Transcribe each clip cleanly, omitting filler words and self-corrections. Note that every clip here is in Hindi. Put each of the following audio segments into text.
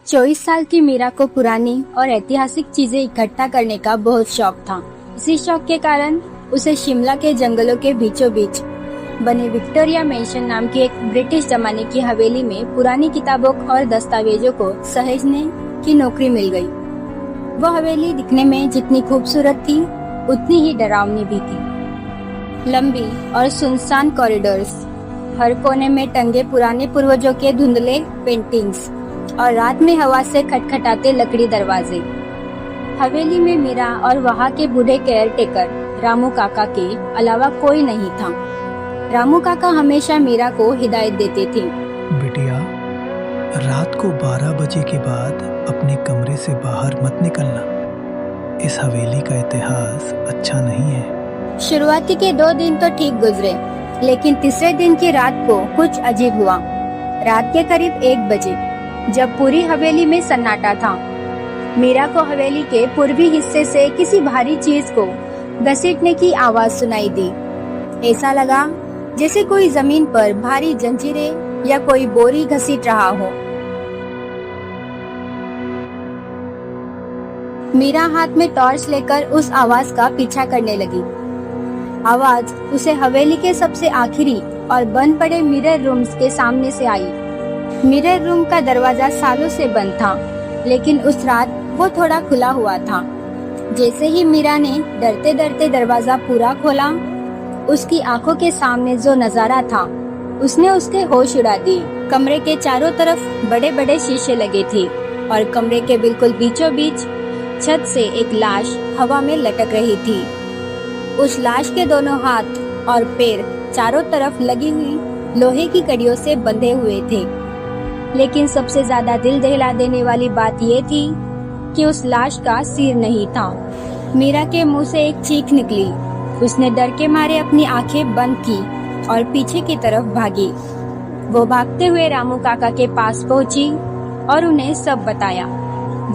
24 साल की मीरा को पुरानी और ऐतिहासिक चीजें इकट्ठा करने का बहुत शौक था। इसी शौक के कारण उसे शिमला के जंगलों के बीचों बीच बने विक्टोरिया मैंशन नाम की एक ब्रिटिश जमाने की हवेली में पुरानी किताबों और दस्तावेजों को सहेजने की नौकरी मिल गई। वो हवेली दिखने में जितनी खूबसूरत थी उतनी ही डरावनी भी थी। लंबी और सुनसान कॉरिडोर्स, हर कोने में टंगे पुराने पूर्वजों के धुंधले पेंटिंग्स और रात में हवा से खटखटाते लकड़ी दरवाजे। हवेली में मीरा और वहाँ के बूढ़े केयर टेकर रामू काका के अलावा कोई नहीं था। रामू काका हमेशा मीरा को हिदायत देते थे, बिटिया, रात को 12 बजे के बाद अपने कमरे से बाहर मत निकलना। इस हवेली का इतिहास अच्छा नहीं है। शुरुआती के 2 दिन तो ठीक गुजरे, लेकिन तीसरे दिन की रात को कुछ अजीब हुआ। रात के करीब 1 बजे, जब पूरी हवेली में सन्नाटा था, मीरा को हवेली के पूर्वी हिस्से से किसी भारी चीज को घसीटने की आवाज सुनाई दी। ऐसा लगा जैसे कोई जमीन पर भारी जंजीरें या कोई बोरी घसीट रहा हो। मीरा हाथ में टॉर्च लेकर उस आवाज का पीछा करने लगी। आवाज उसे हवेली के सबसे आखिरी और बंद पड़े मिरर रूम्स के सामने से आई। मिरर रूम का दरवाजा सालों से बंद था, लेकिन उस रात वो थोड़ा खुला हुआ था। जैसे ही मीरा ने डरते डरते दरवाजा पूरा खोला, उसकी आंखों के सामने जो नजारा था उसने उसके होश उड़ा दिए। कमरे के चारों तरफ बड़े बड़े शीशे लगे थे और कमरे के बिल्कुल बीचों बीच छत से एक लाश हवा में लटक रही थी। उस लाश के दोनों हाथ और पैर चारों तरफ लगी हुई लोहे की कड़ियों से बंधे हुए थे। लेकिन सबसे ज्यादा दिल दहला देने वाली बात ये थी कि उस लाश का सिर नहीं था। मीरा के मुंह से एक चीख निकली। उसने डर के मारे अपनी आंखें बंद की और पीछे की तरफ भागी। वो भागते हुए रामू काका के पास पहुंची और उन्हें सब बताया।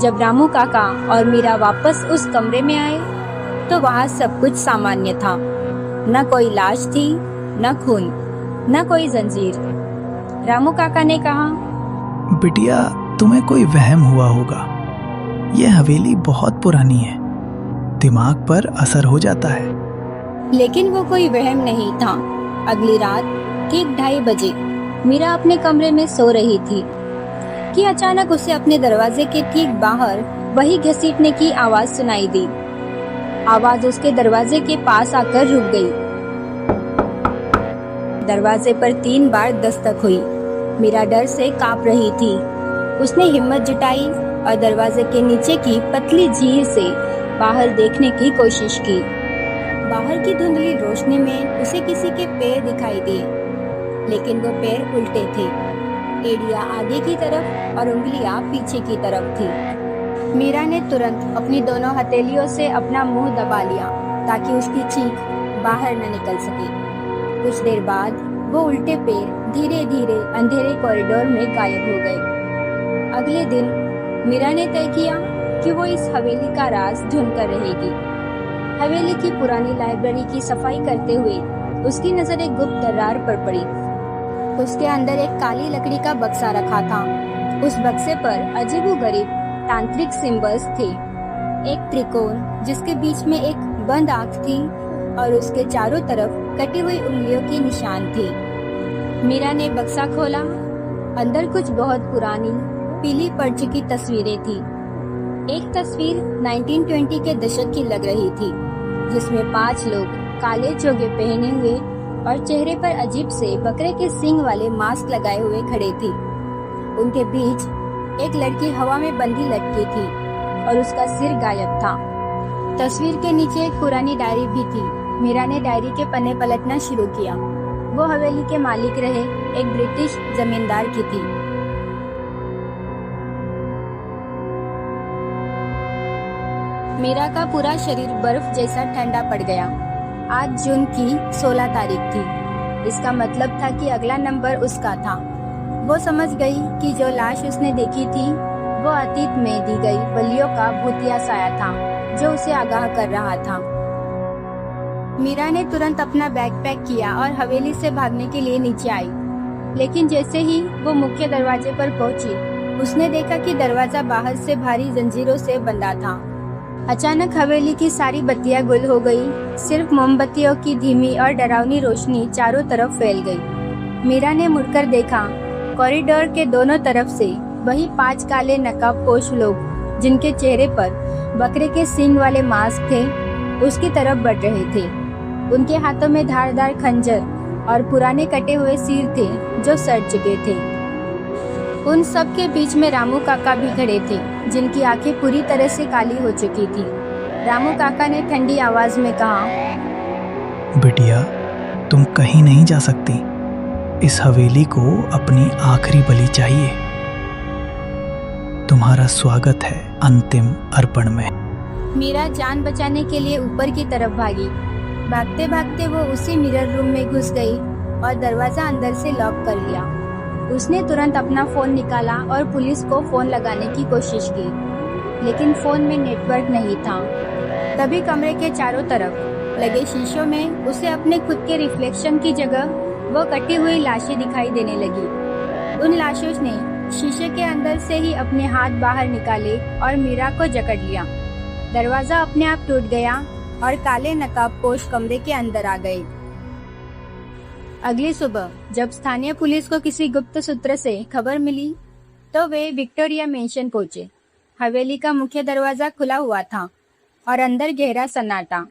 जब रामू काका और मीरा वापस उस कमरे में आए तो वहाँ सब कुछ सामान्य था। न कोई लाश थी, न खून, न कोई जंजीर। रामू काका ने कहा, बिटिया, तुम्हें कोई वहम हुआ होगा। यह हवेली बहुत पुरानी है, दिमाग पर असर हो जाता है। लेकिन वो कोई वहम नहीं था। अगली रात ठीक 2:30 बजे मीरा अपने कमरे में सो रही थी कि अचानक उसे अपने दरवाजे के ठीक बाहर वही घसीटने की आवाज सुनाई दी। आवाज उसके दरवाजे के पास आकर रुक गई। दरवाजे पर 3 बार दस्तक हुई। मीरा डर से कांप रही थी। उसने हिम्मत जुटाई और दरवाजे के नीचे की पतली झील से बाहर देखने की कोशिश की। बाहर की धुंधली रोशनी में उसे किसी के पैर दिखाई दिए, लेकिन वो पैर उल्टे थे। एड़ियां आगे की तरफ और उंगलियां पीछे की तरफ थी। मीरा ने तुरंत अपनी दोनों हथेलियों से अपना मुंह दबा लिया ताकि उसकी चीख बाहर न निकल सके। कुछ देर बाद वो उल्टे पैर धीरे धीरे अंधेरे कॉरिडोर में गायब हो गए। अगले दिन मीरा ने तय किया कि वो इस हवेली का राज ढूंढ कर रहेगी। हवेली की पुरानी लाइब्रेरी की सफाई करते हुए उसकी नजर एक गुप्त दरार पर पड़ी। उसके अंदर एक काली लकड़ी का बक्सा रखा था। उस बक्से पर अजीबोगरीब तांत्रिक सिंबल्स थे। एक त्रिकोण जिसके बीच में एक बंद आंख थी और उसके चारों तरफ कटी हुई उंगलियों के निशान थे। मीरा ने बक्सा खोला। अंदर कुछ बहुत पुरानी पीली पड़ चुकी तस्वीरें थी। एक तस्वीर 1920 के दशक की लग रही थी, जिसमें 5 लोग काले चोगे पहने हुए और चेहरे पर अजीब से बकरे के सींग वाले मास्क लगाए हुए खड़े थे। उनके बीच एक लड़की हवा में बंधी लटकी थी और उसका सिर गायब था। तस्वीर के नीचे एक पुरानी डायरी भी थी। मीरा ने डायरी के पन्ने पलटना शुरू किया। वो हवेली के मालिक रहे एक ब्रिटिश जमींदार की थी। मीरा का पूरा शरीर बर्फ जैसा ठंडा पड़ गया। आज जून की 16 तारीख थी। इसका मतलब था कि अगला नंबर उसका था। वो समझ गई कि जो लाश उसने देखी थी वो अतीत में दी गई बलियों का भूतिया साया था जो उसे आगाह कर रहा था। मीरा ने तुरंत अपना बैग पैक किया और हवेली से भागने के लिए नीचे आई। लेकिन जैसे ही वो मुख्य दरवाजे पर पहुंची उसने देखा कि दरवाजा बाहर से भारी जंजीरों से बंधा था। अचानक हवेली की सारी बत्तियां गुल हो गई। सिर्फ मोमबत्तियों की धीमी और डरावनी रोशनी चारों तरफ फैल गई। मीरा ने मुड़कर देखा। कॉरिडोर के दोनों तरफ से वही 5 काले नकाबपोश लोग, जिनके चेहरे पर बकरे के सींग वाले मास्क थे, उसकी तरफ बढ़ रहे थे। उनके हाथों में धारदार खंजर और पुराने कटे हुए सिर थे जो सड़ चुके थे। उन सब के बीच में रामू काका भी खड़े थे, जिनकी आंखें पूरी तरह से काली हो चुकी थी। रामू काका ने ठंडी आवाज में कहा, बिटिया, तुम कहीं नहीं जा सकती। इस हवेली को अपनी आखिरी बलि चाहिए। तुम्हारा स्वागत है अंतिम अर्पण में। मीरा जान बचाने के लिए ऊपर की तरफ भागी। भागते भागते वो उसी मिरर रूम में घुस गई और दरवाजा अंदर से लॉक कर लिया। उसने तुरंत अपना फोन निकाला और पुलिस को फोन लगाने की कोशिश की, लेकिन फोन में नेटवर्क नहीं था। तभी कमरे के चारों तरफ लगे शीशों में उसे अपने खुद के रिफ्लेक्शन की जगह वो कटी हुई लाशें दिखाई देने लगी। उन लाशों ने शीशे के अंदर से ही अपने हाथ बाहर निकाले और मीरा को जकड़ लिया। दरवाजा अपने आप टूट गया और काले नकाबपोश कमरे के अंदर आ गए। अगली सुबह जब स्थानीय पुलिस को किसी गुप्त सूत्र से खबर मिली, तो वे विक्टोरिया मेंशन पहुंचे। हवेली का मुख्य दरवाजा खुला हुआ था और अंदर गहरा सन्नाटा।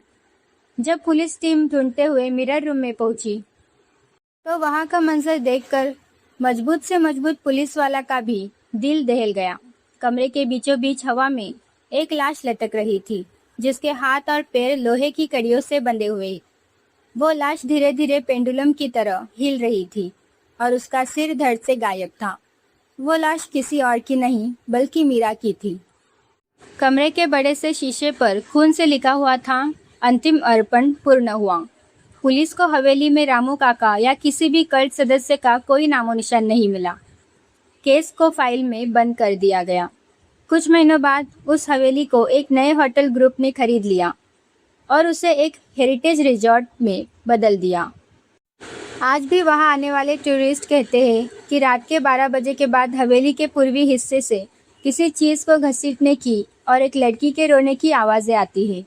जब पुलिस टीम ढूंढते हुए मिरर रूम में पहुंची, तो वहां का मंजर देखकर मजबूत से मजबूत पुलिस वाला का भी दिल दहल गया। कमरे के बीचों बीच हवा में एक लाश लटक रही थी, जिसके हाथ और पैर लोहे की कड़ियों से बंधे हुए। वो लाश धीरे धीरे पेंडुलम की तरह हिल रही थी और उसका सिर धड़ से गायब था। वो लाश किसी और की नहीं बल्कि मीरा की थी। कमरे के बड़े से शीशे पर खून से लिखा हुआ था, अंतिम अर्पण पूर्ण हुआ। पुलिस को हवेली में रामू काका या किसी भी कल्ट सदस्य का कोई नामो निशान नहीं मिला। केस को फाइल में बंद कर दिया गया। कुछ महीनों बाद उस हवेली को एक नए होटल ग्रुप ने खरीद लिया और उसे एक हेरिटेज रिजॉर्ट में बदल दिया। आज भी वहां आने वाले टूरिस्ट कहते हैं कि रात के 12 बजे के बाद हवेली के पूर्वी हिस्से से किसी चीज़ को घसीटने की और एक लड़की के रोने की आवाज़ें आती है।